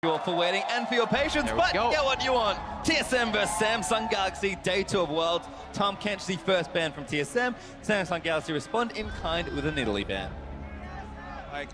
You all for waiting and for your patience, but get what you want. TSM versus Samsung Galaxy, Day 2 of Worlds. Tom Kench, the first ban from TSM. Samsung Galaxy respond in kind with an Italy ban. Like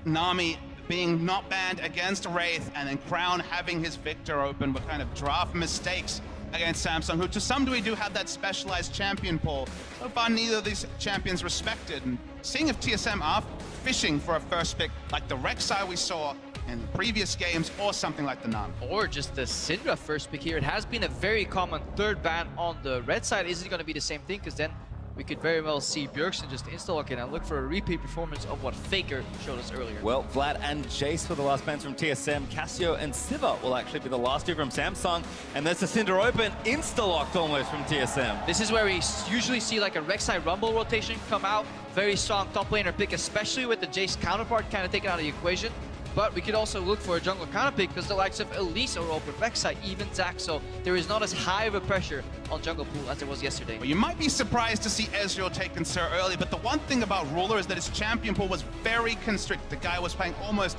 Nami being not banned against Wraith, and then Crown having his Victor open were kind of draft mistakes against Samsung, who to some degree do have that specialized champion pool. So far, neither of these champions respected. And seeing if TSM are fishing for a first pick like the Rek'Sai we saw in the previous games, or something like the Nami. Or just the Syndra first pick here. It has been a very common third ban on the red side. Is it going to be the same thing? Because then we could very well see Bjergsen just insta-lock it and look for a repeat performance of what Faker showed us earlier. Well, Vlad and Jace for the last bans from TSM. Cassio and Siva will actually be the last two from Samsung. And there's the Syndra open, insta-locked almost from TSM. This is where we usually see like a Rek'Sai Rumble rotation come out. Very strong top laner pick, especially with the Jace counterpart kind of taken out of the equation. But we could also look for a jungle counter pick because the likes of Elise are open, Rek'Sai, even Zac, so there is not as high of a pressure on jungle pool as there was yesterday. Well, you might be surprised to see Ezreal taken so early, but the one thing about Ruler is that his champion pool was very constricted. The guy was playing almost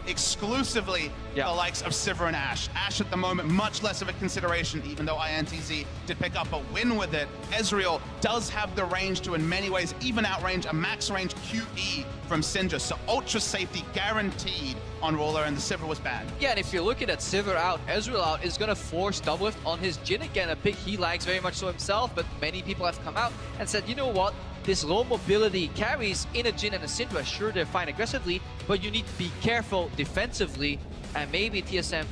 exclusively the likes of Sivir and Ashe. Ashe at the moment, much less of a consideration, even though INTZ did pick up a win with it. Ezreal does have the range to, in many ways, even outrange a max range QE from Syndra, so ultra safety guaranteed on Ruler, and the Sivir was banned. Yeah, and if you're looking at Sivir out, Ezreal out is going to force Doublelift on his Jhin again, a pick he likes very much so himself, but many people have come out and said, you know what? This low mobility carries in a Jhin and a Syndra, sure they're fine aggressively, but you need to be careful defensively, and maybe TSM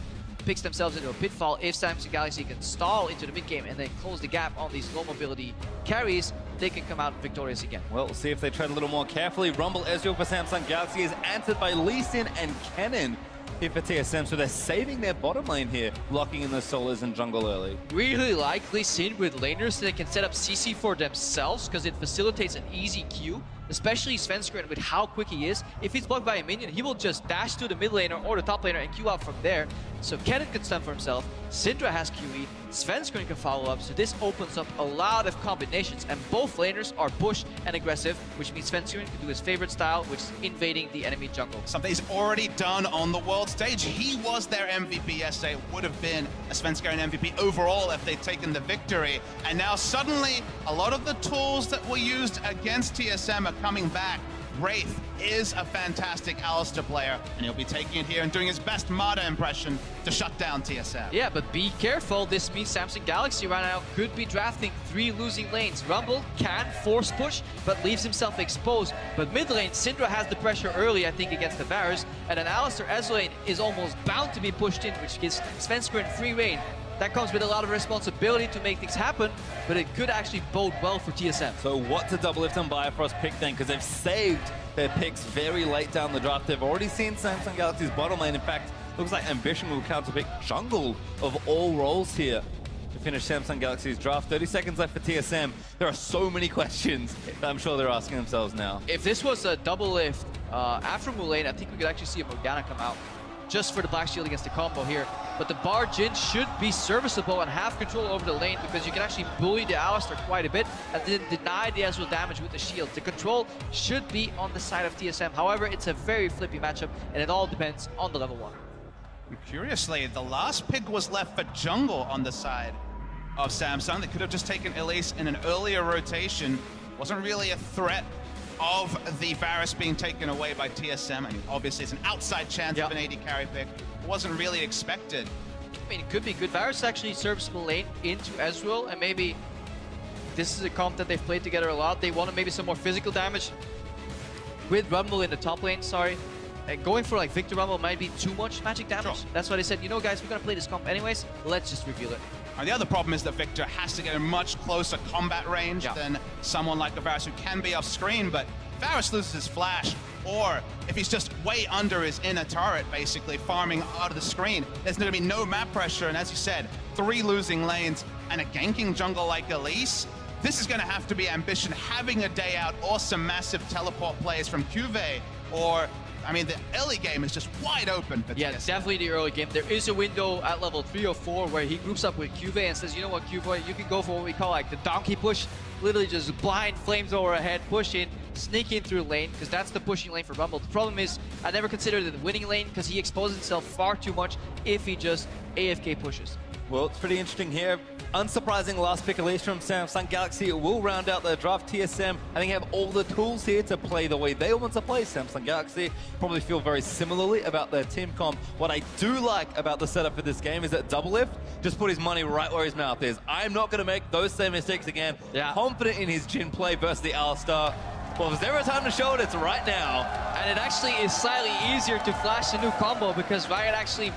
picks themselves into a pitfall. If Samsung Galaxy can stall into the mid game and then close the gap on these low mobility carries, they can come out victorious again. Well, we'll see if they tread a little more carefully. Rumble Ezreal for Samsung Galaxy is answered by Lee Sin and Kennen here for TSM, so they're saving their bottom lane here, locking in the solos and jungle early. Really likely Sin with laners so they can set up CC for themselves because it facilitates an easy queue, especially Svenskeren with how quick he is. If he's blocked by a minion, he will just dash to the mid laner or the top laner and queue out from there. So Kennen can stun for himself, Syndra has QE, Svenskeren can follow up, so this opens up a lot of combinations, and both laners are push and aggressive, which means Svenskeren can do his favorite style, which is invading the enemy jungle. Something he's already done on the world stage. He was their MVP yesterday. It would have been a Svenskeren MVP overall if they'd taken the victory. And now suddenly, a lot of the tools that were used against TSM are coming back. Wraith is a fantastic Alistar player, and he'll be taking it here and doing his best Mada impression to shut down TSM. Yeah, but be careful. This means Samsung Galaxy right now could be drafting 3 losing lanes. Rumble can force push, but leaves himself exposed. But mid lane, Syndra has the pressure early, I think, against the Varus, and an Alistar S lane is almost bound to be pushed in, which gives Svenskeren free reign. That comes with a lot of responsibility to make things happen, but it could actually bode well for TSM. So what did Doublelift and Bifrost pick then? Because they've saved their picks very late down the draft. They've already seen Samsung Galaxy's bottom lane. In fact, looks like Ambition will counter-pick jungle of all roles here to finish Samsung Galaxy's draft. 30 seconds left for TSM. There are so many questions that I'm sure they're asking themselves now. If this was a Doublelift after Mullane, I think we could actually see a Morgana come out just for the Black Shield against the combo here. But the Bar Jhin should be serviceable and have control over the lane because you can actually bully the Alistar quite a bit and then deny the Ezreal damage with the shield. The control should be on the side of TSM. However, it's a very flippy matchup and it all depends on the level 1. Curiously, the last pick was left for jungle on the side of Samsung. They could have just taken Elise in an earlier rotation. Wasn't really a threat of the Varus being taken away by TSM. I mean, obviously it's an outside chance of an AD carry pick. It wasn't really expected. I mean, it could be good. Varus actually serviceable lane into Ezreal, and maybe this is a comp that they've played together a lot. They wanted maybe some more physical damage with Rumble in the top lane, sorry. Going for like Victor Rumble might be too much magic damage. Sure. That's why they said, you know guys, we're gonna play this comp anyways, let's just reveal it. And the other problem is that Victor has to get a much closer combat range than someone like a Varus who can be off screen, but Varus loses his flash, or if he's just way under his inner turret, basically farming out of the screen, there's going to be no map pressure, and as you said, 3 losing lanes and a ganking jungle like Elise. This is going to have to be Ambition having a day out, or some massive teleport plays from Cuvée, or I mean, the early game is just wide open for Yeah, TSM. definitely the early game. There is a window at level 3 or 4 where he groups up with Cuve and says, you know what, Cuve, you can go for what we call like the donkey push. Literally just blind flamethrower ahead, push in, sneak in through lane, because that's the pushing lane for Rumble. The problem is, I never considered it the winning lane because he exposes himself far too much if he just AFK pushes. Well, it's pretty interesting here. Unsurprising last pick, at least from Samsung Galaxy. It will round out their draft. TSM, I think, have all the tools here to play the way they want to play. Samsung Galaxy probably feel very similarly about their team comp. What I do like about the setup for this game is that Doublelift just put his money right where his mouth is. I'm not going to make those same mistakes again. Yeah. Confident in his Jhin play versus the Alistar. Well, if there's ever a time to show it, it's right now. And it actually is slightly easier to flash the new combo because Riot actually,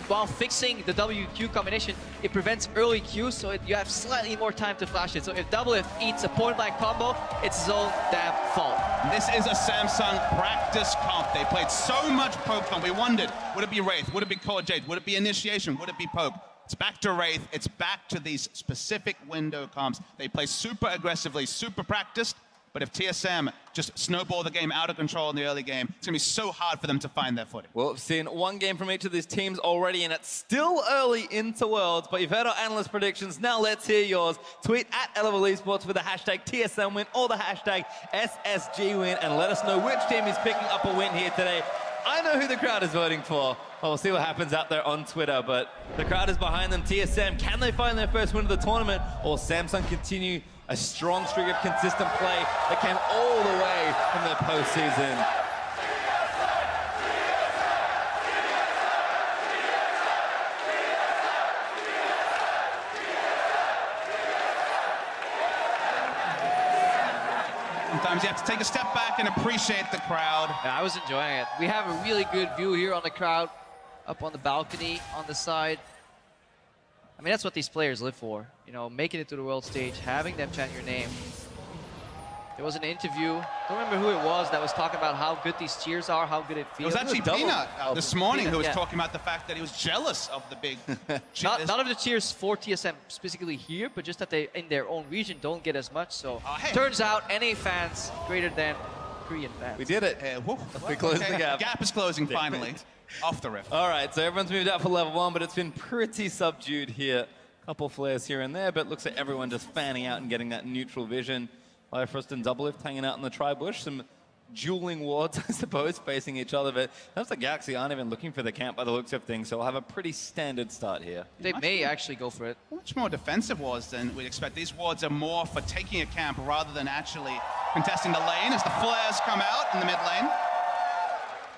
while fixing the WQ combination, it prevents early Q, so you have slightly more time to flash it. So if Doublelift eats a point-blank combo, it's his own damn fault. This is a Samsung practice comp. They played so much poke comp. We wondered, would it be Wraith? Would it be Core Jade? Would it be Initiation? Would it be poke? It's back to Wraith. It's back to these specific window comps. They play super aggressively, super practiced. But if TSM just snowball the game out of control in the early game, it's going to be so hard for them to find their footing. Well, we've seen one game from each of these teams already, and it's still early into Worlds, but you've heard our analyst predictions. Now let's hear yours. Tweet at LoL Esports with the hashtag TSM win or the hashtag SSG win, and let us know which team is picking up a win here today. I know who the crowd is voting for. Well, we'll see what happens out there on Twitter, but the crowd is behind them. TSM, can they find their first win of the tournament, or Samsung continue a strong streak of consistent play that came all the way from their postseason? Sometimes you have to take a step back and appreciate the crowd. Yeah, I was enjoying it. We have a really good view here on the crowd, up on the balcony, on the side. I mean, that's what these players live for. You know, making it to the world stage, having them chant your name. There was an interview, don't remember who it was, that was talking about how good these cheers are, how good it feels. It was actually Peanut this morning Peanut, who was yeah. talking about the fact that he was jealous of the big cheers. None of the cheers for TSM specifically here, but just that they, in their own region, don't get as much. So, hey. turns out NA fans greater than Korean fans. We did it. We closed the gap. The gap is closing finally. Off the riff. All right, so everyone's moved out for level 1, but it's been pretty subdued here. Couple flares here and there, but looks like everyone just fanning out and getting that neutral vision. Bifrost and Doublelift hanging out in the tri-bush. Some dueling wards, I suppose, facing each other, but that's the Galaxy aren't even looking for the camp by the looks of things, so we'll have a pretty standard start here. They may actually go for it. Much more defensive wards than we'd expect. These wards are more for taking a camp rather than actually contesting the lane as the flares come out in the mid lane.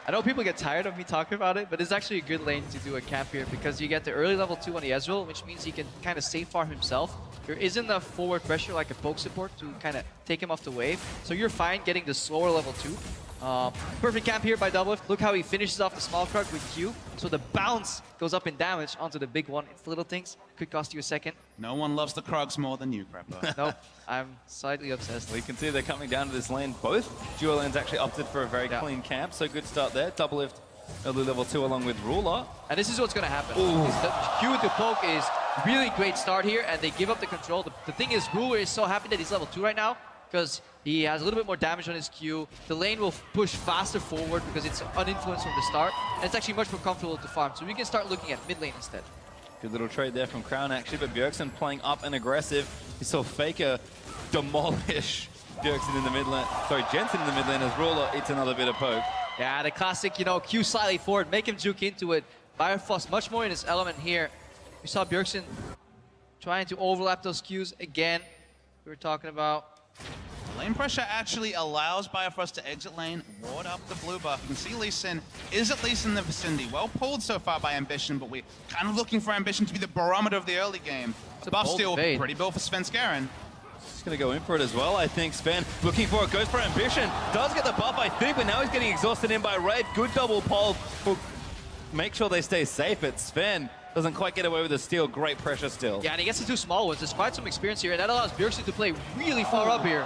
I know people get tired of me talking about it, but it's actually a good lane to do a camp here because you get the early level 2 on the Ezreal, which means he can kind of safe farm himself. There isn't enough forward pressure like a poke support to kind of take him off the wave. So you're fine getting the slower level 2. Perfect camp here by Doublelift. Look how he finishes off the small Krug with Q. So the bounce goes up in damage onto the big one. It's little things. Could cost you a second. No one loves the Krugs more than you, Crapper. Nope. I'm slightly obsessed. Well, you can see they're coming down to this lane. Both duo lanes actually opted for a very clean camp, so good start there. Doublelift early level 2 along with Ruler. And this is what's going to happen. The Q into poke is really great start here, and they give up the control. The thing is, Ruler is so happy that he's level 2 right now, because he has a little bit more damage on his Q. The lane will push faster forward because it's uninfluenced from the start, and it's actually much more comfortable to farm. So we can start looking at mid lane instead. Good little trade there from Crown, actually, but Bjergsen playing up and aggressive. You saw Faker demolish Bjergsen in the mid lane. Sorry, Jensen in the mid lane as Ruler eats another bit of poke. Yeah, the classic, you know, Q slightly forward, make him juke into it. Bifrost much more in his element here. We saw Bjergsen trying to overlap those Qs again. We were talking about. Lane pressure actually allows Bifrost to exit lane, ward up the blue buff. You can see Lee Sin is at least in the vicinity. Well pulled so far by Ambition, but we're kind of looking for Ambition to be the barometer of the early game. Buff steal, pretty built for Svenskeren. He's going to go in for it as well, I think. Sven looking for it, goes for Ambition. Does get the buff, I think, but now he's getting exhausted in by Wraith. Good double pull. Will make sure they stay safe, but Sven doesn't quite get away with the steal. Great pressure still. Yeah, and he gets the 2 small ones. There's quite some experience here, and that allows Bjergsen to play really far up here.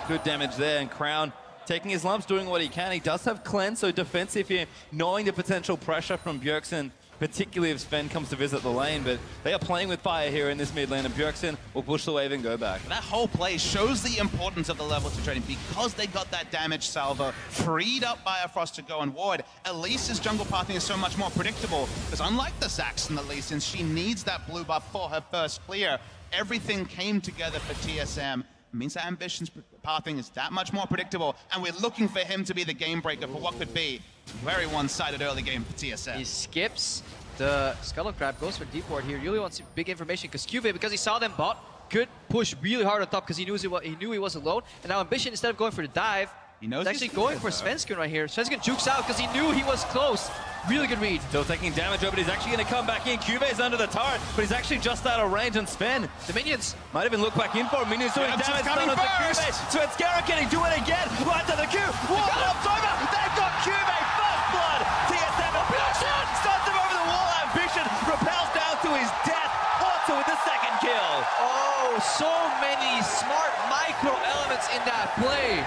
Good damage there, and Crown taking his lumps, doing what he can. He does have cleanse, so defensive here, knowing the potential pressure from Bjergsen particularly if Sven comes to visit the lane, but they are playing with fire here in this mid lane, and Bjergsen will push the wave and go back. That whole play shows the importance of the level 2 trading because they got that damage salvo freed up by Bifrost to go and ward. Elise's jungle pathing is so much more predictable because unlike the Zax and the Lee Sin, she needs that blue buff for her first clear. Everything came together for TSM. It means that Ambition's pathing is that much more predictable, and we're looking for him to be the game breaker for what could be a very one-sided early game for TSM. He skips the Scuttle Crab, goes for deep ward here. He really wants big information because Cuvee, because he saw them bot, could push really hard on top because he knew he was alone. And now Ambition, instead of going for the dive, he's actually going for Svensken right here. Svensken jukes out because he knew he was close. Really good read. Still taking damage over, but he's actually going to come back in. Cuve's under the turret, but he's actually just out of range, and Sven, the minions, might even look back in for him. Minions doing damage done onto Cuve. Svenskera, can he do it again? Right to the Q. Wall ups over. They've got Cuve. First blood. TSM starts him over the wall. Ambition repels down to his death. Also with the second kill. Oh, so many smart micro elements in that play.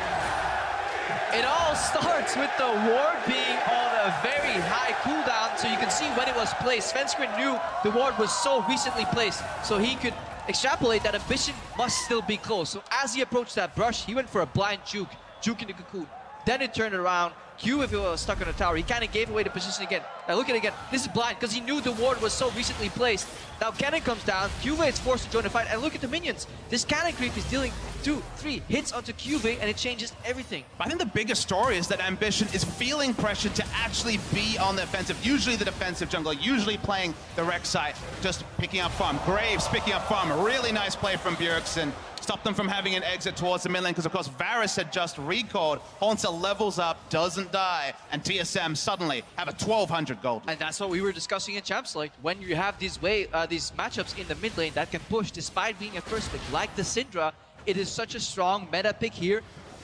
It all starts with the ward being on a very high cooldown, so you can see when it was placed. Svensken knew the ward was so recently placed, so he could extrapolate that Ambition must still be close. So as he approached that brush, he went for a blind juke in the cocoon. Then it turned around. Q, if he was stuck on the tower, he kind of gave away the position again. Now look at it again. This is blind because he knew the ward was so recently placed. Now cannon comes down. Cuvee is forced to join the fight. And look at the minions. This cannon creep is dealing 2, 3 hits onto Cuvee, and it changes everything. I think the biggest story is that Ambition is feeling pressure to actually be on the offensive. Usually the defensive jungler, usually playing the Rex side, just picking up farm. Graves picking up farm. A really nice play from Bjergsen. Stop them from having an exit towards the mid lane because, of course, Varus had just recalled. Hornsel levels up, doesn't die, and TSM suddenly have a 1,200 gold. And that's what we were discussing in Champs. Like, when you have these matchups in the mid lane that can push despite being a first pick, like the Syndra, it is such a strong meta pick here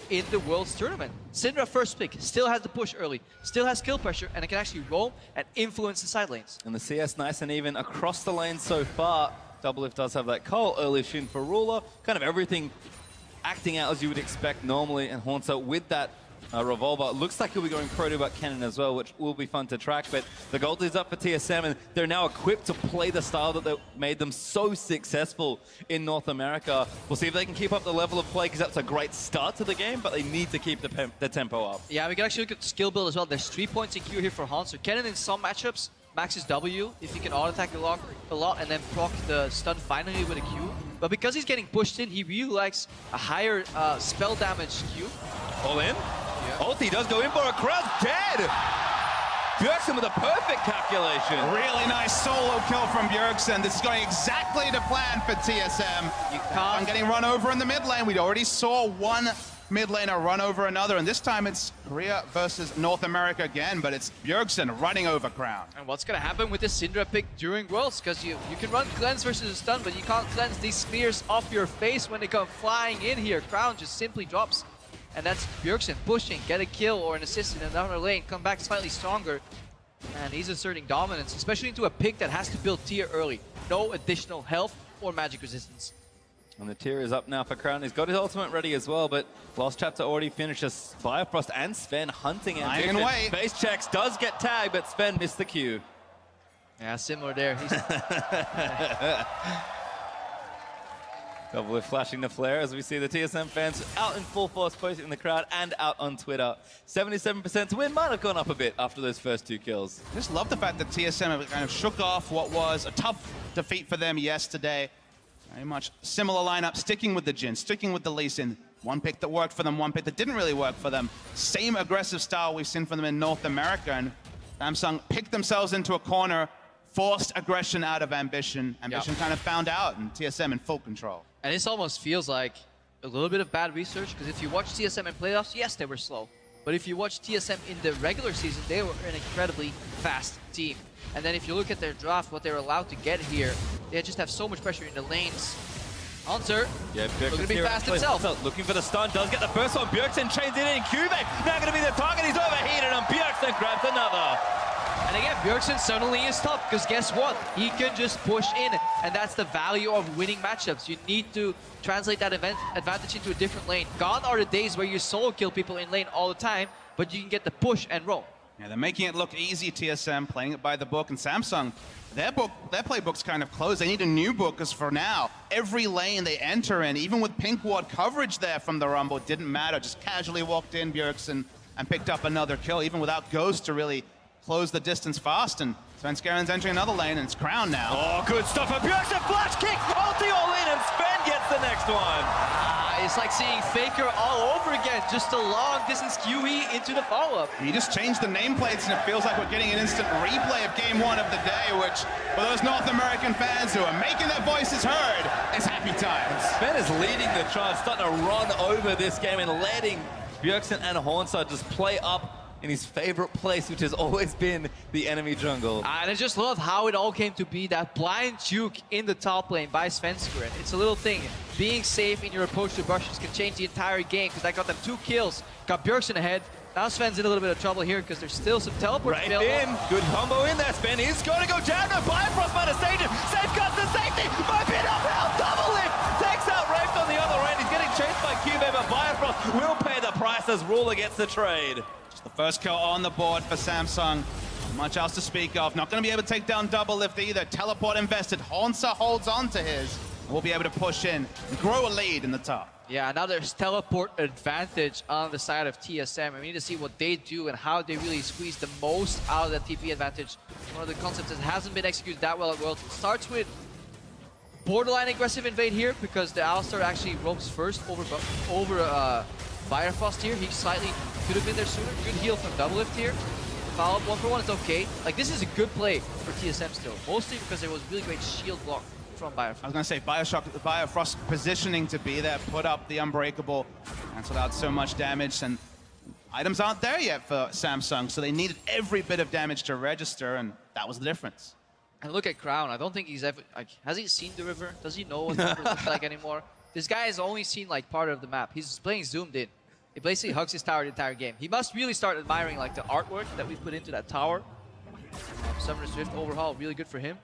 in the Worlds Tournament. Syndra first pick, still has the push early, still has kill pressure, and it can actually roam and influence the side lanes. And the CS nice and even across the lane so far. Doublelift does have that Cole, early Shin for Ruler, kind of everything acting out as you would expect normally, and Hornsel with that revolver. Looks like he'll be going pro to cannon as well, which will be fun to track, but the gold is up for TSM, and they're now equipped to play the style that made them so successful in North America. We'll see if they can keep up the level of play, because that's a great start to the game, but they need to keep the tempo up. Yeah, we can actually look at the skill build as well. There's 3 points in Q here for Hans. So Kennen in some matchups maxes W if he can auto-attack a lot and then proc the stun finally with a Q. But because he's getting pushed in, he really likes a higher spell damage Q. All in? Yeah. Ulti does go in for a crowd, dead! Bjergsen with a perfect calculation. Really nice solo kill from Bjergsen. This is going exactly to plan for TSM. I'm getting run over in the mid lane. We already saw one mid laner run over another, and this time it's Korea versus North America again, but it's Bjergsen running over Crown. And what's going to happen with this Syndra pick during Worlds? Because you can run cleanse versus a stun, but you can't cleanse these spears off your face when they come flying in here. Crown just simply drops, and that's Bjergsen pushing, get a kill or an assist in another lane, come back slightly stronger, and he's asserting dominance, especially into a pick that has to build tier early. No additional health or magic resistance. And the tier is up now for Crown. He's got his ultimate ready as well, but last chapter already finishes. Bifrost and Sven hunting Ambition. Base checks, does get tagged, but Sven missed the Q. Yeah, similar there. Doublelift flashing the flare as we see the TSM fans out in full force, posting in the crowd and out on Twitter. 77% to win might have gone up a bit after those first 2 kills. Just love the fact that TSM have kind of shook off what was a tough defeat for them yesterday. Very much similar lineup, sticking with the Jhin, sticking with the Lee Sin. One pick that worked for them, one pick that didn't really work for them. Same aggressive style we've seen from them in North America, and Samsung picked themselves into a corner, forced aggression out of Ambition. Ambition kind of found out, and TSM in full control. And this almost feels like a little bit of bad research, because if you watch TSM in playoffs, yes, they were slow. But if you watch TSM in the regular season, they were an incredibly fast team. And then if you look at their draft, what they're allowed to get here, they just have so much pressure in the lanes. Hunter, looking to be fast himself. Looking for the stun, does get the first one. Bjergsen chains it in. Cuvee now going to be the target. He's overheated, and Bjergsen grabs another. And again, Bjergsen suddenly is tough, because guess what? He can just push in, and that's the value of winning matchups. You need to translate that advantage into a different lane. Gone are the days where you solo kill people in lane all the time, but you can get the push and roam. Yeah, they're making it look easy, TSM, playing it by the book, and Samsung, their playbook's kind of closed. They need a new book, because for now, every lane they enter in, even with pink ward coverage there from the Rumble, didn't matter. Just casually walked in, Bjergsen, and picked up another kill, even without Ghost to really close the distance fast. And Svenskaren's entering another lane, and it's Crown now. Oh, good stuff for Bjergsen. Flash kick, ulti all in, and Sven gets the next one. It's like seeing Faker all over again, just a long distance QE into the follow-up. He just changed the nameplates, and it feels like we're getting an instant replay of game 1 of the day, which, for those North American fans who are making their voices heard, is happy times. Sven is leading the charge, starting to run over this game and letting Bjergsen and Hornside just play up in his favorite place, which has always been the enemy jungle. And I just love how it all came to be, that blind juke in the top lane by Svenskeren. It's a little thing. Being safe in your approach to brushes can change the entire game, because that got them 2 kills, got Bjergsen ahead. Now Sven's in a little bit of trouble here, because there's still some teleport right in. Good combo in there. Sven is going to go down. No Bifrost might have saved him. Safeguards the safety. Might be enough help. Double lift. Takes out Wraith on the other end. He's getting chased by Cube, but Bifrost will pay the price as Ruler gets the trade. The first kill on the board for Samsung. Not much else to speak of. Not going to be able to take down double lift either. Teleport invested. Honsa holds on to his. We'll be able to push in and grow a lead in the top. Yeah, now there's teleport advantage on the side of TSM. We need to see what they do and how they really squeeze the most out of that TP advantage. One of the concepts that hasn't been executed that well at Worlds. It starts with borderline aggressive invade here, because the Alistar actually roams first over Bifrost here. He slightly could have been there sooner. Good heal from double lift here. Follow up 1-for-1, it's okay. Like, this is a good play for TSM still, mostly because there was really great shield block from Bifrost. I was going to say, Bifrost positioning to be there, put up the Unbreakable, canceled out so much damage, and items aren't there yet for Samsung, so they needed every bit of damage to register, and that was the difference. And look at Crown. I don't think he's ever, like, has he seen the river? Does he know what the river looks like anymore? This guy has only seen, like, part of the map. He's playing zoomed in. He basically hugs his tower the entire game. He must really start admiring, like, the artwork that we put into that tower. Summoner's Rift overhaul, really good for him.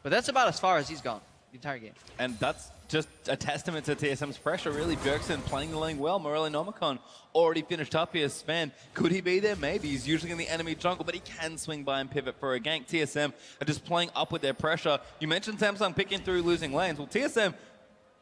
But that's about as far as he's gone the entire game. And that's just a testament to TSM's pressure, really. Bjergsen playing the lane well. Morelli-Nomicon already finished up here. Sven, could he be there? Maybe. He's usually in the enemy jungle, but he can swing by and pivot for a gank. TSM are just playing up with their pressure. You mentioned Samsung picking through losing lanes. Well, TSM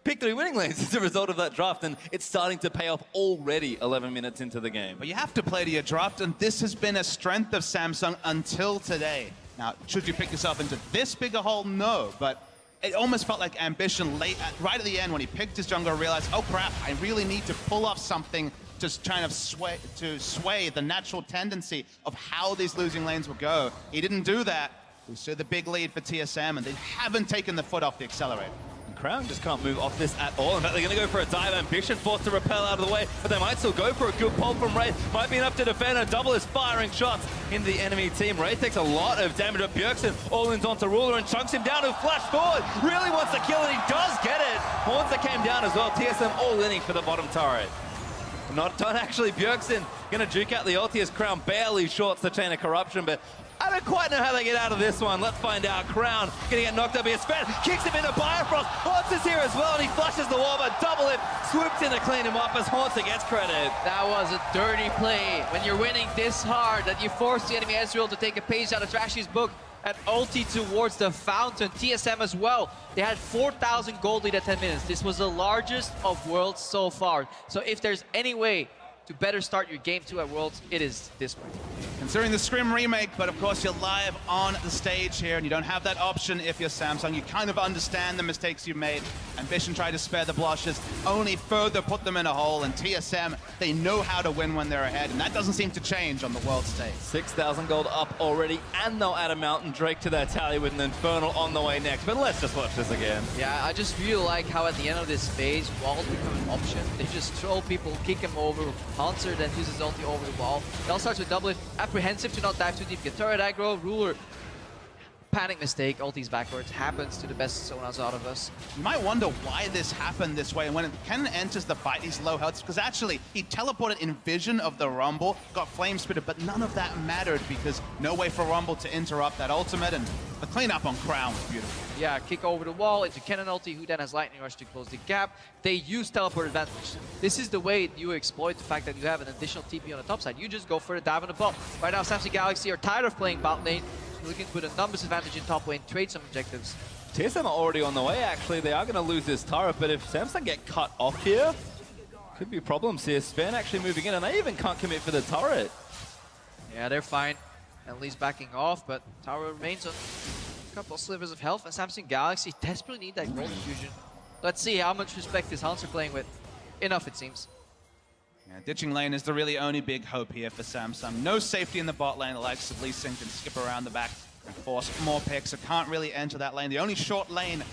picked 3 winning lanes as a result of that draft, and it's starting to pay off already 11 minutes into the game. But you have to play to your draft, and this has been a strength of Samsung until today. Now, should you pick yourself into this big a hole? No, but it almost felt like Ambition right at the end when he picked his jungler, realized, oh crap, I really need to pull off something to kind of sway the natural tendency of how these losing lanes will go. He didn't do that. We saw the big lead for TSM, and they haven't taken the foot off the accelerator. Crown just can't move off this at all. In fact, they're going to go for a dive. Ambition forced to repel out of the way, but they might still go for a good pull from Wraith. Might be enough to defend. A double is firing shots into the enemy team. Wraith takes a lot of damage, but Bjergsen all-ins onto Ruler and chunks him down to flash forward. Really wants to kill it. He does get it. Hornsa came down as well. TSM all-inning for the bottom turret. Not done, actually. Bjergsen going to juke out the ulti as Crown barely shorts the Chain of Corruption, but I don't quite know how they get out of this one. Let's find out. Crown gonna get knocked up here. Sven kicks him into Bifrost. Horns is here as well, and he flushes the wall, but double it swoops in to clean him up as Hornsa gets credit. That was a dirty play. When you're winning this hard, that you force the enemy Ezreal to take a page out of Trashy's book and ulti towards the fountain. TSM as well. They had 4,000 gold lead at 10 minutes. This was the largest of Worlds so far. So if there's any way to better start your game 2 at Worlds, it is this way. Considering the Scrim remake, but of course you're live on the stage here, and you don't have that option if you're Samsung. You kind of understand the mistakes you've made. Ambition tried to spare the blushes, only further put them in a hole, and TSM, they know how to win when they're ahead, and that doesn't seem to change on the world stage. 6,000 gold up already, and they'll add a Mountain Drake to their tally with an Infernal on the way next. But let's just watch this again. Yeah, I just really like how at the end of this phase, walls become an option. They just throw people, kick them over. Hanser then uses ulti over the wall. It all starts with double lift. Apprehensive to not dive too deep. Get turret aggro. Ruler panic mistake, ultis backwards, happens to the best Sonas out of us. You might wonder why this happened this way. And when Ken enters the fight, he's low health, because actually he teleported in vision of the Rumble, got flame spitted, but none of that mattered because no way for Rumble to interrupt that ultimate, and the cleanup on Crown was beautiful. Yeah, kick over the wall into Cannon ulti, who then has Lightning Rush to close the gap. They use teleport advantage. This is the way you exploit the fact that you have an additional TP on the top side. You just go for the dive on the bot. Right now, Samsung Galaxy are tired of playing bot lane, looking to put a numbers advantage in top lane, trade some objectives. TSM are already on the way, actually. They are going to lose this turret, but if Samsung get cut off here, could be problems here. Sven actually moving in, and they even can't commit for the turret. Yeah, they're fine. At least backing off, but tower remains on a couple slivers of health, and Samsung Galaxy desperately need that gold infusion. Let's see how much respect this Hunter playing with. Enough, it seems. Yeah, ditching lane is the really only big hope here for Samsung. No safety in the bot lane. The likes of Lee Sin can skip around the back and force more picks. So can't really enter that lane. The only short lane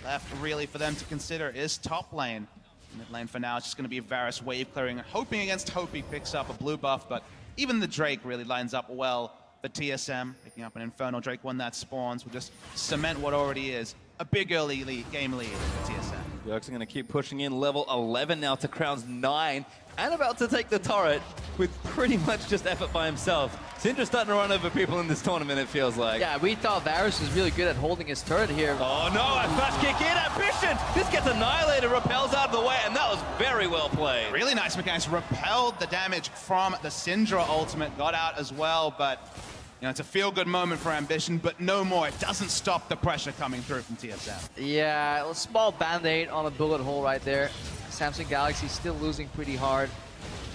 left really for them to consider is top lane. Mid lane for now, it's just going to be Varus wave clearing, hoping against hope he picks up a blue buff, but even the Drake really lines up well for TSM. Picking up an Infernal Drake, one that spawns will just cement what already is a big early game lead for TSM. Bjergsen going to keep pushing in, level 11 now to Crown's 9, and about to take the turret with pretty much just effort by himself. Syndra's starting to run over people in this tournament, it feels like. Yeah, we thought Varus was really good at holding his turret here. Oh no, a fast kick in, Ambition! This gets annihilated, repels out of the way, and that was very well played. Really nice mechanics, repelled the damage from the Syndra ultimate, got out as well, but you know, it's a feel-good moment for Ambition, but no more. It doesn't stop the pressure coming through from TSM. Yeah, a small band-aid on a bullet hole right there. Samsung Galaxy still losing pretty hard.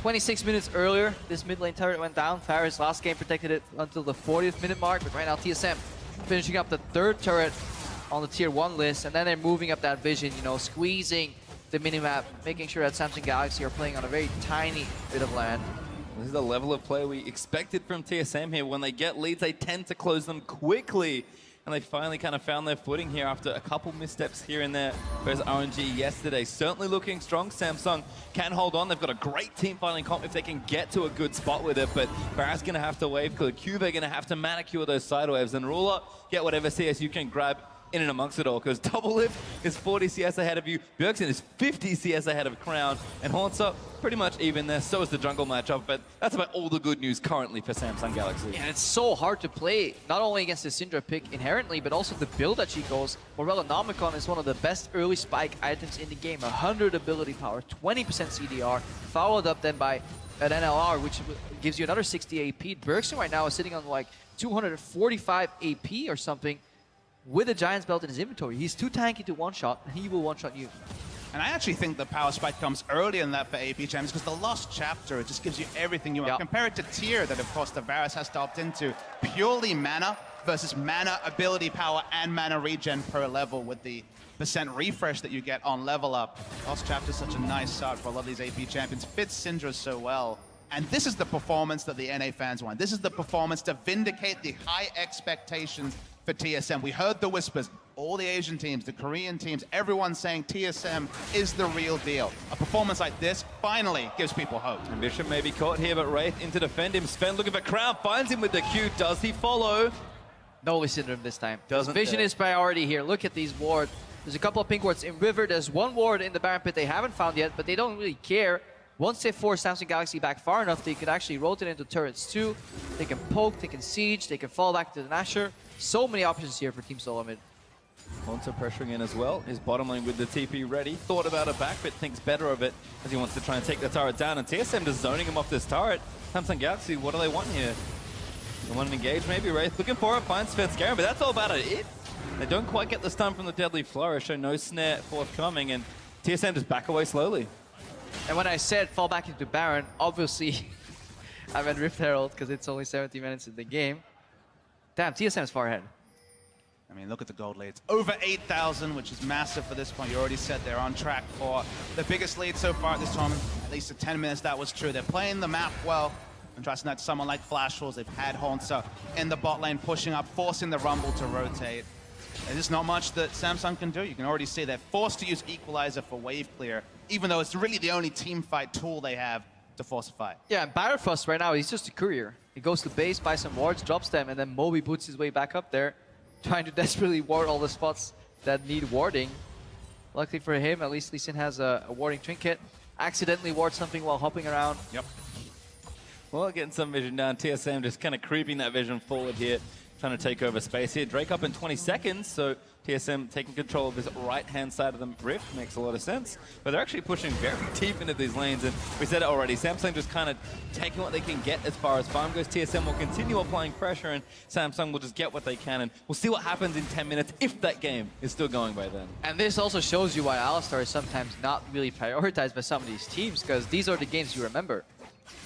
26 minutes earlier, this mid lane turret went down. Faris last game protected it until the 40th minute mark, but right now TSM finishing up the third turret on the tier 1 list, and then they're moving up that vision, you know, squeezing the minimap, making sure that Samsung Galaxy are playing on a very tiny bit of land. This is the level of play we expected from TSM here. When they get leads, they tend to close them quickly. And they finally kind of found their footing here after a couple missteps here and there. Whereas RNG yesterday, certainly looking strong. Samsung can hold on. They've got a great team fighting comp if they can get to a good spot with it. But Barra's going to have to wave clear. Cube going to have to manicure those side waves. And Ruler, get whatever CS you can grab in and amongst it all, because Double Lift is 40 CS ahead of you, Bjergsen is 50 CS ahead of Crown, and Haunter pretty much even there. So is the jungle matchup, but that's about all the good news currently for Samsung Galaxy. Yeah, it's so hard to play, not only against the Syndra pick inherently, but also the build that she goes. Morellonomicon is one of the best early spike items in the game, 100 ability power, 20% CDR, followed up then by an NLR, which gives you another 60 AP. Bjergsen right now is sitting on like 245 AP or something, with a Giant's Belt in his inventory. He's too tanky to one-shot, and he will one-shot you. And I actually think the power spike comes earlier than that for AP champions, because the Lost Chapter, it just gives you everything you want. Yep. Compare it to Tier that, of course, the Varus has to opt into. Purely mana versus mana ability power and mana regen per level with the percent refresh that you get on level up. Lost Chapter is such a nice start for a lot of these AP champions. Fits Syndra so well. And this is the performance that the NA fans want. This is the performance to vindicate the high expectations for TSM. We heard the whispers, all the Asian teams, the Korean teams, everyone saying TSM is the real deal. A performance like this finally gives people hope. Ambition may be caught here, but Wraith in to defend him. Sven looking for Crown, finds him with the Q. Does he follow? No Syndrome this time. Doesn't Vision is priority here. Look at these wards. There's a couple of pink wards in River. There's one ward in the Baron Pit they haven't found yet, but they don't really care. Once they force Samsung Galaxy back far enough, they could actually rotate into turrets too. They can poke, they can siege, they can fall back to the Nashor. So many options here for Team Solo Mid. Haunter pressuring in as well. His bottom lane with the TP ready. Thought about a back, but thinks better of it as he wants to try and take the turret down. And TSM just zoning him off this turret. Samsung Galaxy, what do they want here? They want to engage maybe. Wraith looking for it, finds Sven scaring, but that's all about it. They don't quite get the stun from the Deadly Flourish, so no snare forthcoming, and TSM just back away slowly. And when I said fall back into Baron, obviously I meant Rift Herald because it's only 70 minutes in the game. Damn, TSM is far ahead. I mean, look at the gold leads. Over 8,000, which is massive for this point. You already said they're on track for the biggest lead so far at this tournament. At least at 10 minutes, that was true. They're playing the map well. Contrasting that to someone like Flash Wolves, they've had Haunter in the bot lane, pushing up, forcing the Rumble to rotate. There's just not much that Samsung can do. You can already see they're forced to use Equalizer for wave clear, even though it's really the only team fight tool they have to force a fight. Yeah, and Bifrost right now, he's just a courier. He goes to base, buys some wards, drops them, and then Moby boots his way back up there. trying to desperately ward all the spots that need warding. Luckily for him, at least Lee Sin has a warding trinket. Accidentally ward something while hopping around. Yep. Well, getting some vision down. TSM just kind of creeping that vision forward here, trying to take over space here. Drake up in 20 seconds, so TSM taking control of this right-hand side of the rift makes a lot of sense. But they're actually pushing very deep into these lanes, and we said it already, Samsung just kind of taking what they can get as far as farm goes. TSM will continue applying pressure, and Samsung will just get what they can, and we'll see what happens in 10 minutes if that game is still going by then. And this also shows you why Alistar is sometimes not really prioritized by some of these teams, because these are the games you remember.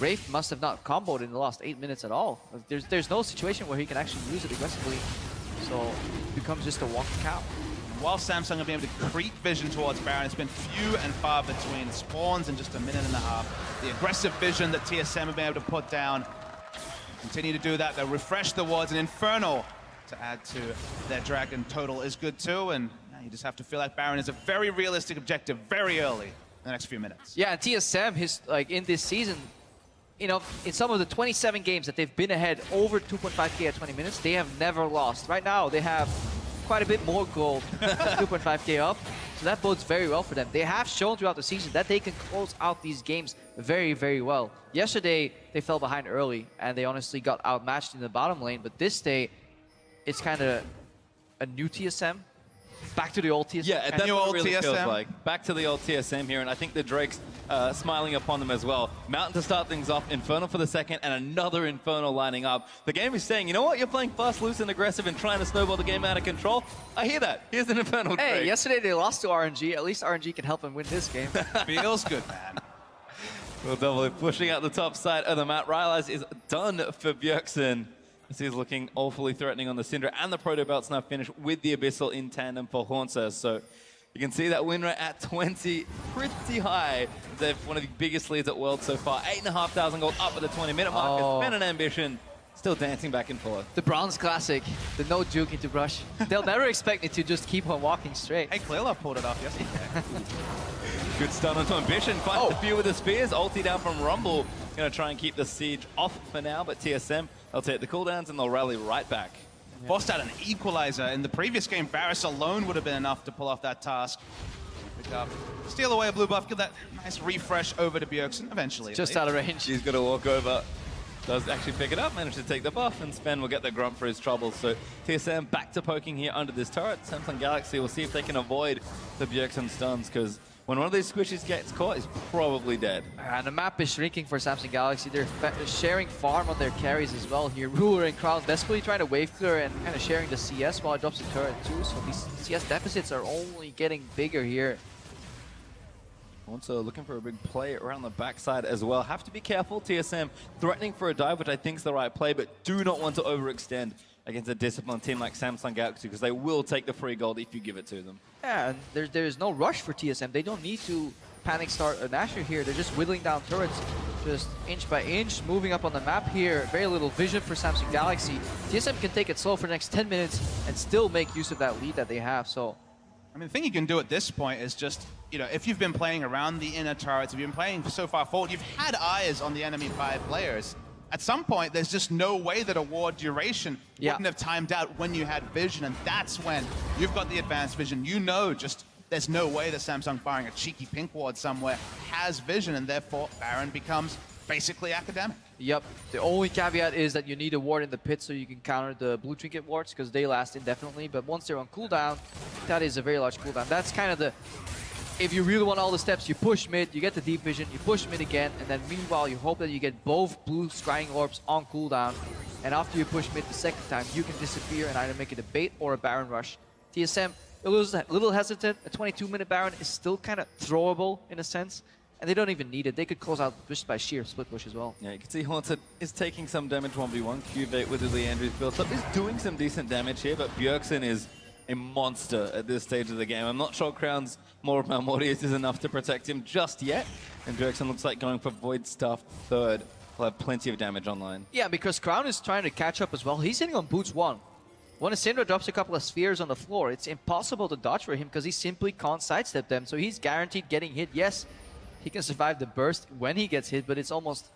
Wraith must have not comboed in the last 8 minutes at all. There's no situation where he can actually use it aggressively. So it becomes just a walking cow. While Samsung have been able to creep vision towards Baron, it's been few and far between spawns in just a minute and a half. The aggressive vision that TSM have been able to put down, continue to do that. They'll refresh the wards, and Infernal to add to their Dragon total is good too. And you just have to feel like Baron is a very realistic objective very early in the next few minutes. Yeah, and TSM, in this season, in some of the 27 games that they've been ahead over 2.5k at 20 minutes, they have never lost. Right now, they have quite a bit more gold, 2.5k up, so that bodes very well for them. They have shown throughout the season that they can close out these games very, very well. Yesterday, they fell behind early, and they honestly got outmatched in the bottom lane, but this day, it's kind of a new TSM. Back to the old TSM. Yeah, that's what it really feels like. Back to the old TSM here, and I think the Drake's smiling upon them as well. Mountain to start things off, Infernal for the second, and another Infernal lining up. The game is saying, you know what, you're playing fast, loose, and aggressive and trying to snowball the game out of control. I hear that. Here's an Infernal Drake. Hey, yesterday they lost to RNG. At least RNG can help them win this game. Feels good, man. Well, double pushing out the top side of the map. Rylai's is done for Bjergsen. This is looking awfully threatening on the Syndra, and the Proto Belt's now finished with the Abyssal in tandem for Horncer. So you can see that win rate at 20, pretty high. They're one of the biggest leads at World so far. 8,500 gold up at the 20-minute mark. It's been an ambition. Still dancing back and forth. The Bronze Classic, the no juke into brush. They'll never expect me to just keep on walking straight. Hey, Clearlove pulled it off yesterday. Good start onto Ambition. Finds a few with the spears. Ulti down from Rumble. Going to try and keep the siege off for now, but TSM, they'll take the cooldowns and they'll rally right back. Forced out an equalizer. In the previous game, Varus alone would have been enough to pull off that task. Pick up, steal away a blue buff, give that nice refresh over to Bjergsen eventually. Just out of range. He's going to walk over. Does actually pick it up, manage to take the buff, and Sven will get the grunt for his troubles. So TSM back to poking here under this turret. Samsung Galaxy will see if they can avoid the Bjergsen stuns, because when one of these squishes gets caught, he's probably dead. And the map is shrinking for Samsung Galaxy. They're sharing farm on their carries as well here. Ruler and Crown desperately trying to wave clear and kind of sharing the CS while it drops the turret too. So these CS deficits are only getting bigger here. Also looking for a big play around the backside as well. Have to be careful. TSM threatening for a dive, which I think is the right play, but do not want to overextend against a disciplined team like Samsung Galaxy, because they will take the free gold if you give it to them. Yeah, and there's no rush for TSM. They don't need to panic start an Asher here. They're just whittling down turrets, just inch by inch, moving up on the map here. Very little vision for Samsung Galaxy. TSM can take it slow for the next 10 minutes and still make use of that lead that they have. So, I mean, the thing you can do at this point is just, if you've been playing around the inner turrets, if you've been playing so far forward, you've had eyes on the enemy 5 players. At some point, there's just no way that a ward duration wouldn't have timed out when you had vision, and that's when you've got the advanced vision. Just there's no way that Samsung firing a cheeky pink ward somewhere has vision, and therefore Baron becomes basically academic. Yep. The only caveat is that you need a ward in the pit so you can counter the blue trinket wards, because they last indefinitely, but once they're on cooldown, that is a very large cooldown. That's kind of the... If you really want all the steps, you push mid, you get the deep vision, you push mid again, and then meanwhile you hope that you get both blue scrying orbs on cooldown, and after you push mid the second time, you can disappear and either make it a bait or a Baron rush. TSM, a little hesitant. A 22-minute Baron is still kind of throwable in a sense, and they don't even need it. They could close out just by sheer split push as well. Yeah, you can see Haunted is taking some damage 1v1. Cuvate with Lee Andrews built up is doing some decent damage here, but Bjergsen is a monster at this stage of the game. I'm not sure Crown's more of Malmortius is enough to protect him just yet, and Bjergsen looks like going for Void Staff third. He'll have plenty of damage online. Yeah, because Crown is trying to catch up as well. He's hitting on boots 1. When a Syndra drops a couple of spheres on the floor, it's impossible to dodge for him because he simply can't sidestep them. So he's guaranteed getting hit. Yes, he can survive the burst when he gets hit, but it's almost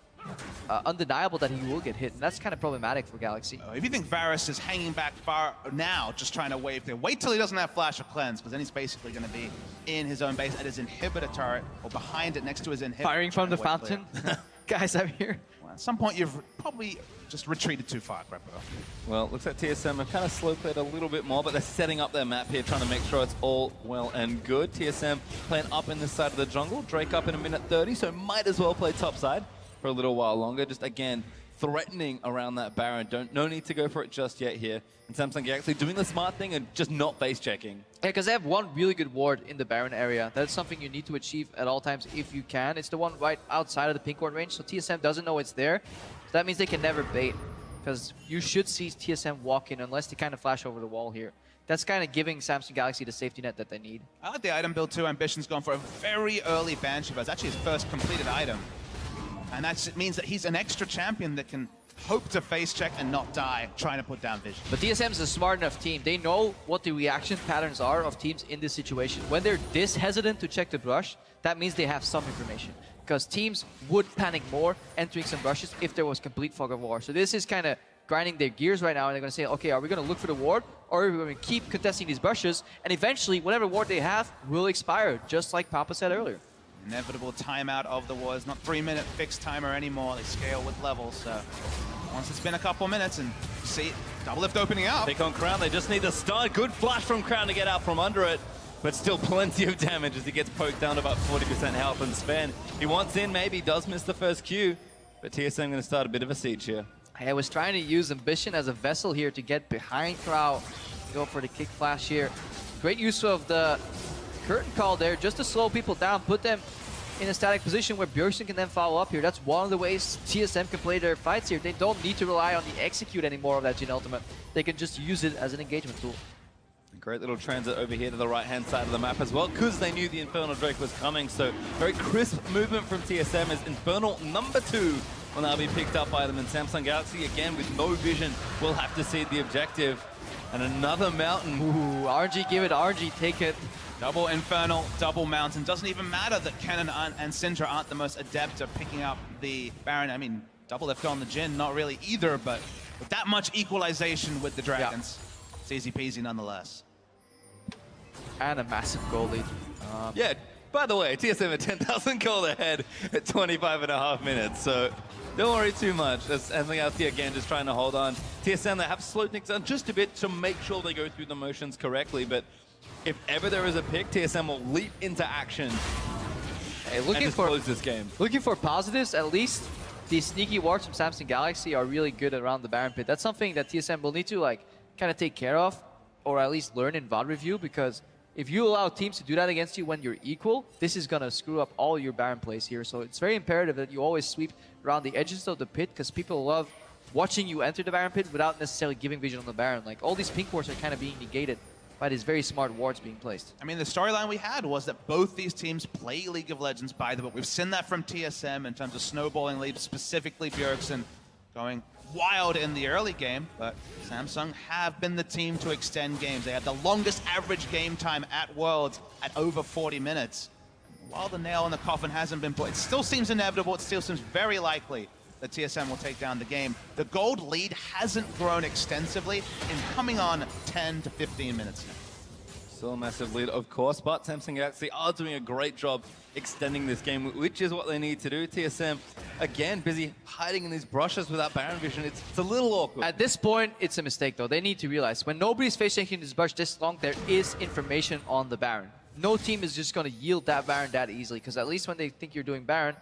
undeniable that he will get hit, and that's kind of problematic for Galaxy. If you think Varus is hanging back far now, just trying to wave there, wait till he doesn't have Flash or Cleanse, because then he's basically going to be in his own base at his inhibitor turret, or behind it next to his inhibitor. Firing from the fountain. Guys, I'm here. Well, at some point, you've probably just retreated too far, Greppo. Well, looks like TSM have kind of slow played a little bit more, but they're setting up their map here, trying to make sure it's all well and good. TSM playing up in this side of the jungle. Drake up in a minute 30, so might as well play top side for a little while longer. Just again, threatening around that Baron. No need to go for it just yet here. And Samsung Galaxy doing the smart thing and just not base checking. Yeah, because they have one really good ward in the Baron area. That's something you need to achieve at all times if you can. It's the one right outside of the pink ward range, so TSM doesn't know it's there. So that means they can never bait, because you should see TSM walk in unless they kind of flash over the wall here. That's kind of giving Samsung Galaxy the safety net that they need. I like the item build too. Ambition's gone for a very early Banshee, but it's actually his first completed item. And that means that he's an extra champion that can hope to face check and not die trying to put down vision. But TSM is a smart enough team. They know what the reaction patterns are of teams in this situation. When they're this hesitant to check the brush, that means they have some information. Because teams would panic more entering some brushes if there was complete fog of war. So this is kind of grinding their gears right now, and they're going to say, okay, are we going to look for the ward, or are we going to keep contesting these brushes? And eventually, whatever ward they have will expire, just like Papa said earlier. Inevitable timeout of the wars, not 3-minute fixed timer anymore. They scale with levels, so once it's been a couple minutes, and see, double lift opening up. Pick on Crown, they just need the stun. Good flash from Crown to get out from under it, but still plenty of damage as he gets poked down to about 40% health and Sven. He wants in, maybe does miss the first Q, but TSM going to start a bit of a siege here. I was trying to use Ambition as a vessel here to get behind Crow, go for the kick flash here. Great use of the curtain call there, just to slow people down, put them in a static position where Bjergsen can then follow up here. That's one of the ways TSM can play their fights here. They don't need to rely on the execute anymore of that Jhin ultimate. They can just use it as an engagement tool. Great little transit over here to the right-hand side of the map as well, because they knew the Infernal Drake was coming. So very crisp movement from TSM as Infernal number 2 will now be picked up by them. And Samsung Galaxy, again, with no vision, will have to see the objective. And another mountain. Ooh, RNG, give it, RNG, take it. Double Infernal, double Mountain. Doesn't even matter that Kennen and Syndra aren't the most adept at picking up the Baron. I mean, double lift on the Jhin, not really either, but with that much equalization with the Dragons, it's easy peasy nonetheless. And a massive goal lead. Yeah, by the way, TSM at 10,000 gold ahead at 25.5 minutes, so don't worry too much. As Samsung Galaxy, again, just trying to hold on. TSM, they have slowed things down just a bit to make sure they go through the motions correctly, but if ever there is a pick, TSM will leap into action and just close this game. Looking for positives, at least these sneaky wards from Samsung Galaxy are really good around the Baron pit. That's something that TSM will need to kind of take care of, or at least learn in VOD review, because if you allow teams to do that against you when you're equal, this is going to screw up all your Baron plays here. So it's very imperative that you always sweep around the edges of the pit, because people love watching you enter the Baron pit without necessarily giving vision on the Baron. Like, all these pink wards are kind of being negated by these very smart wards being placed. I mean, the storyline we had was that both these teams play League of Legends by the book. We've seen that from TSM in terms of snowballing leads, specifically Bjergsen going wild in the early game, but Samsung have been the team to extend games. They had the longest average game time at Worlds at over 40 minutes. While the nail in the coffin hasn't been put, it still seems inevitable, it still seems very likely that TSM will take down the game. The gold lead hasn't grown extensively in coming on 10 to 15 minutes now. Still a massive lead, of course, but Samsung Galaxy are doing a great job extending this game, which is what they need to do. TSM, again, busy hiding in these brushes without Baron vision. It's a little awkward. At this point, it's a mistake, though. They need to realize, when nobody's face checking this brush this long, there is information on the Baron. No team is just going to yield that Baron that easily, because at least when they think you're doing Baron,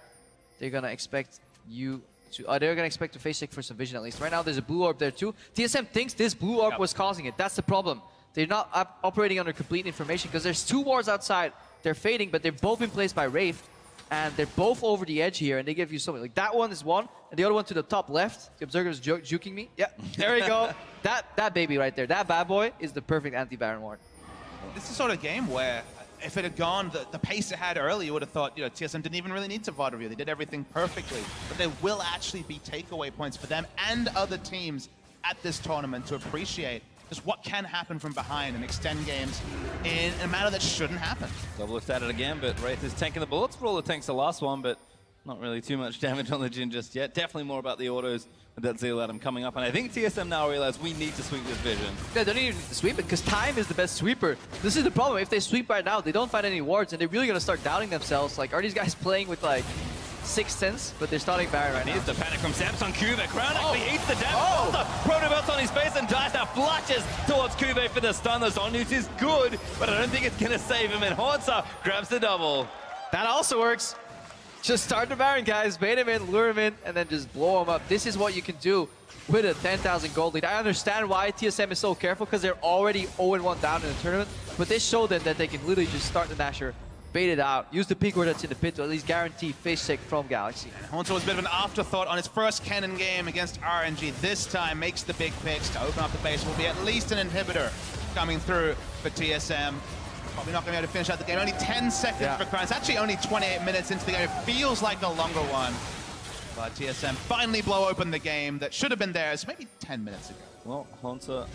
they're going to expect you to, they're going to expect to face check for some vision at least. Right now, there's a blue orb there too. TSM thinks this blue orb was causing it. That's the problem. They're not operating under complete information, because there's 2 wards outside. They're fading, but they've both been placed by Wraith, and they're both over the edge here, and they give you something. Like, that one is one, and the other one to the top left. The Observer is juking me. Yeah, there we go. That baby right there, that bad boy, is the perfect anti-Baron ward. This is sort of game where, if it had gone the pace it had earlier, you would have thought, TSM didn't even really need to VOD review. They did everything perfectly. But there will actually be takeaway points for them and other teams at this tournament to appreciate just what can happen from behind and extend games in a manner that shouldn't happen. Double lift at it again, but Wraith is tanking the bullets for all the tanks the last one, but Not really too much damage on the Jhin just yet. Definitely more about the autos with that Zeal Atom coming up. And I think TSM now realize we need to sweep this Vision. Yeah, they don't even need to sweep it because time is the best sweeper. This is the problem. If they sweep right now, they don't find any wards and they're really going to start doubting themselves. Like, are these guys playing with like 6th sense? But they're starting Baron right now. Here's the panic from Samsung. Cuvee. Crown actually eats the damage. Proto Belt's on his face and dies now. Flushes towards Cuvee for the stun. The Zon use is good, but I don't think it's going to save him. And Hornsa grabs the double. That also works. Just start the Baron, guys. Bait him in, lure him in, and then just blow him up. This is what you can do with a 10,000 gold lead. I understand why TSM is so careful because they're already 0-1 down in the tournament, but this showed them that they can literally just start the Nashor, bait it out, use the pink ward that's in the pit to at least guarantee face check from Galaxy. Hornsa was a bit of an afterthought on his first Kennen game against RNG. This time makes the big picks to open up the base. Will be at least an inhibitor coming through for TSM. Probably not going to be able to finish out the game. Only 10 seconds for Crown. It's actually only 28 minutes into the game. It feels like a longer one. But TSM finally blow open the game that should have been theirs maybe 10 minutes ago. Well, Hornsa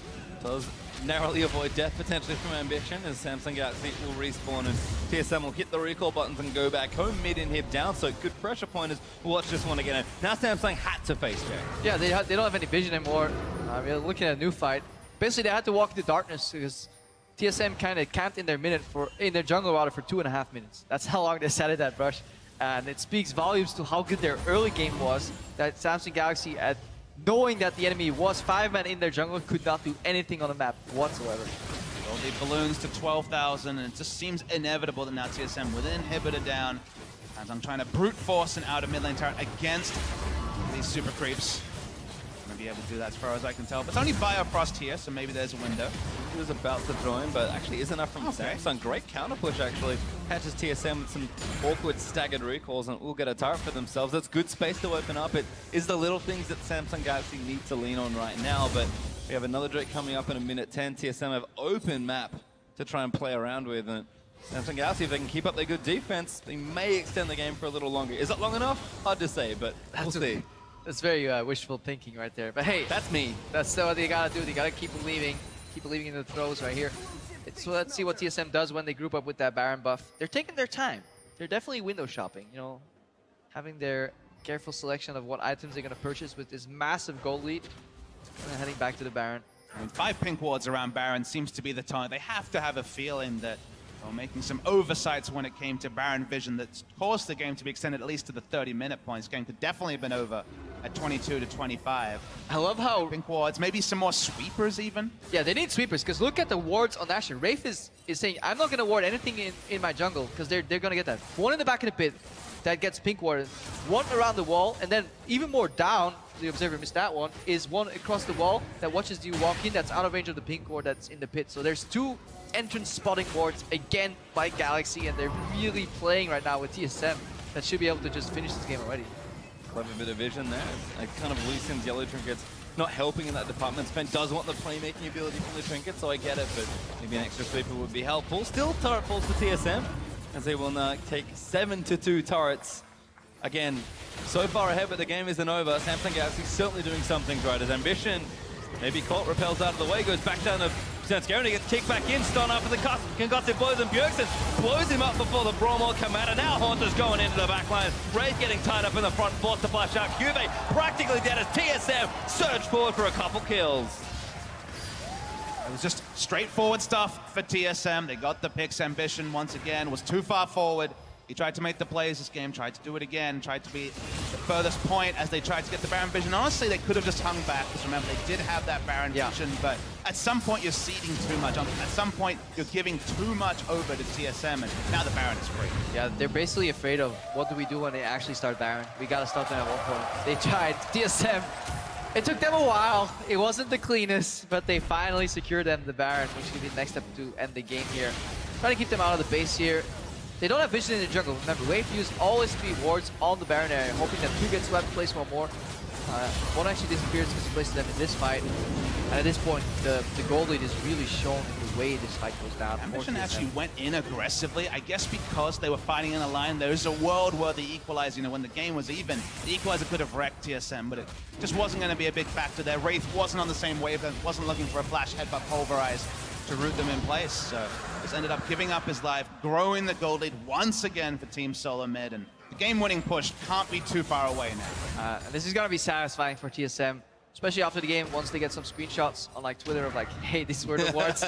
does narrowly avoid death potentially from Ambition as Samsung Galaxy will respawn and TSM will hit the recall buttons and go back home mid inhib down. So good pressure pointers. We'll watch this one again. Now Samsung had to face check. Yeah, they don't have any vision anymore. We're looking at a new fight. Basically, they had to walk into darkness because TSM kind of camped in their jungle router for 2.5 minutes. That's how long they sat at that brush. And it speaks volumes to how good their early game was, that Samsung Galaxy, at knowing that the enemy was 5-man in their jungle, could not do anything on the map whatsoever. Well, the balloons to 12,000, and it just seems inevitable that now TSM with an inhibitor down. Samsung trying to brute force an outer mid lane turret against these super creeps. Going to be able to do that as far as I can tell. But it's only Biofrost here, so maybe there's a window. He was about to join, but actually is enough from Samsung. Great counter push, actually. Catches TSM with some awkward staggered recalls and will get a turret for themselves. That's good space to open up. It is the little things that Samsung Galaxy need to lean on right now, but we have another Drake coming up in a minute 10. TSM have open map to try and play around with. And Samsung Galaxy, if they can keep up their good defense, they may extend the game for a little longer. Is it long enough? Hard to say, but we'll see. That's very wishful thinking right there. But hey, that's me. That's what they gotta do. They gotta keep believing in the throws right here. So let's see what TSM does when they group up with that Baron buff. They're taking their time. They're definitely window shopping, you know, having their careful selection of what items they're gonna purchase with this massive gold lead, and then heading back to the Baron. I mean, 5 pink wards around Baron seems to be the time. They have to have a feeling that making some oversights when it came to Baron vision that caused the game to be extended at least to the 30-minute points. Game could definitely have been over at 22 to 25. I love how pink wards, maybe some more sweepers even. Yeah, they need sweepers because look at the wards on Nashor. Wraith is saying, I'm not going to ward anything in my jungle because they're going to get that. One in the back of the pit that gets pink warded, one around the wall, and then even more down, the observer missed that one, is one across the wall that watches you walk in that's out of range of the pink ward that's in the pit. So there's 2 entrance spotting wards again by Galaxy, and they're really playing right now with TSM that should be able to just finish this game already. Clever bit of vision there. Like kind of loosens yellow trinkets, not helping in that department. Sven does want the playmaking ability from the trinket, so I get it, but maybe an extra sweeper would be helpful. Still turret falls for TSM, as they will now take 7-2 turrets. Again, so far ahead, but the game isn't over. Samsung Galaxy certainly doing something right as Ambition. Maybe caught, repels out of the way, goes back down to Svenskeren, gets kicked back in, stun after the concussive blows, and Bjergsen blows him up before the Brawl commander. Now Hornsa's going into the back line. Wraith getting tied up in the front, forced to flash out. Cuvee practically dead as TSM surge forward for a couple kills. It was just straightforward stuff for TSM. They got the picks. Ambition once again was too far forward. He tried to make the plays this game, tried to do it again, tried to be the furthest point as they tried to get the Baron vision. Honestly, they could have just hung back, because remember, they did have that Baron vision, but at some point you're ceding too much. At some point, you're giving too much over to TSM, and now the Baron is free. Yeah, they're basically afraid of what do we do when they actually start Baron. We gotta stop them at one point. They tried. TSM, it took them a while. It wasn't the cleanest, but they finally secured them the Baron, which could be the next step to end the game here. Trying to keep them out of the base here. They don't have vision in the jungle. Remember, Wave used all his 3 wards on the Baron area, hoping that 2 gets swept, place 1 more. One actually disappears because he places them in this fight. And at this point, the gold lead is really shown in the way this fight goes down. Ambition actually went in aggressively, I guess because they were fighting in a line. There's a world where the equalizer, when the game was even, the equalizer could have wrecked TSM, but it just wasn't going to be a big factor there. Wraith wasn't on the same wavelength, wasn't looking for a flash headbutt pulverize to root them in place. So just ended up giving up his life, growing the gold lead once again for Team Solo Mid, and The game-winning push can't be too far away now. This is going to be satisfying for TSM, especially after the game, once they get some screenshots on like Twitter of like, hey, these were the words.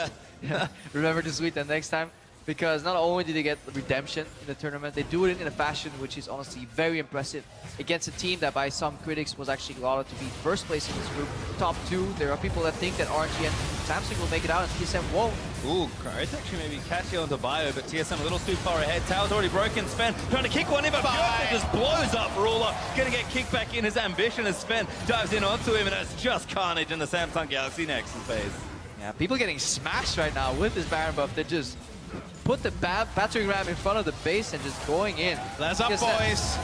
Remember to tweet them next time. Because not only did they get redemption in the tournament, they do it in a fashion which is honestly very impressive against a team that by some critics was actually lauded to be first place in this group, top 2. There are people that think that RNG and Samsung will make it out and TSM won't. Ooh, it's actually maybe catchy onto Bio, but TSM a little too far ahead. Tower's already broken. Sven trying to kick one in, but Bjorkman just blows up Ruler. Gonna get kicked back in. His ambition as Sven dives in onto him, and it's just carnage in the Samsung Galaxy Nexus phase. Yeah, people getting smashed right now with this Baron buff. They just put the battering ram in front of the base and just going in. Let's up, boys.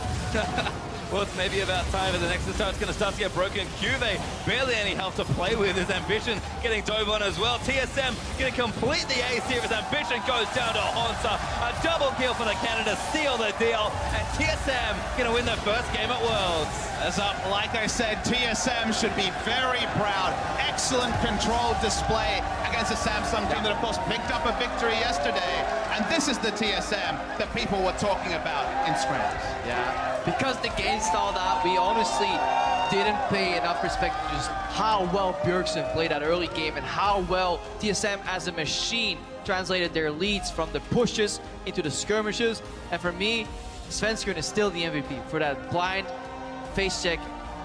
Well, it's maybe about time for the Nexus Tower. It's going to start to get broken. Cuve, barely any help to play with. His ambition getting dove on as well. TSM going to complete the ace here. His ambition goes down to Honsa. A double kill for the Canada, seal the deal. And TSM going to win their first game at Worlds. As up, like I said, TSM should be very proud. Excellent controlled display against a Samsung team that, of course, picked up a victory yesterday. And this is the TSM that people were talking about in scrims. Yeah, because the game stalled out, we honestly didn't pay enough respect to just how well Bjergsen played that early game and how well TSM as a machine translated their leads from the pushes into the skirmishes. And for me, Svenskeren is still the MVP for that blind face check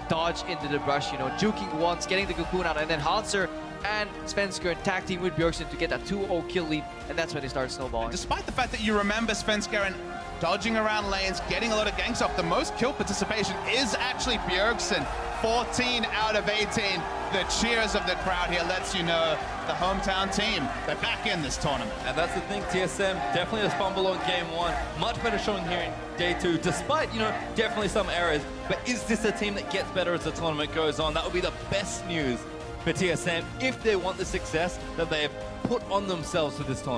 dodge into the brush, you know, juking once, getting the cocoon out, and then Hanser and Svenskeren tag team with Bjergsen to get that 2-0 kill lead, and that's when they started snowballing. Despite the fact that you remember Svenskeren dodging around lanes, getting a lot of ganks off, the most kill participation is actually Bjergsen. 14 out of 18. The cheers of the crowd here lets you know the hometown team, they're back in this tournament. And that's the thing, TSM definitely a fumble on game 1. Much better showing here in day 2, despite, you know, definitely some errors. But is this a team that gets better as the tournament goes on? That would be the best news for TSM if they want the success that they have put on themselves for this tournament.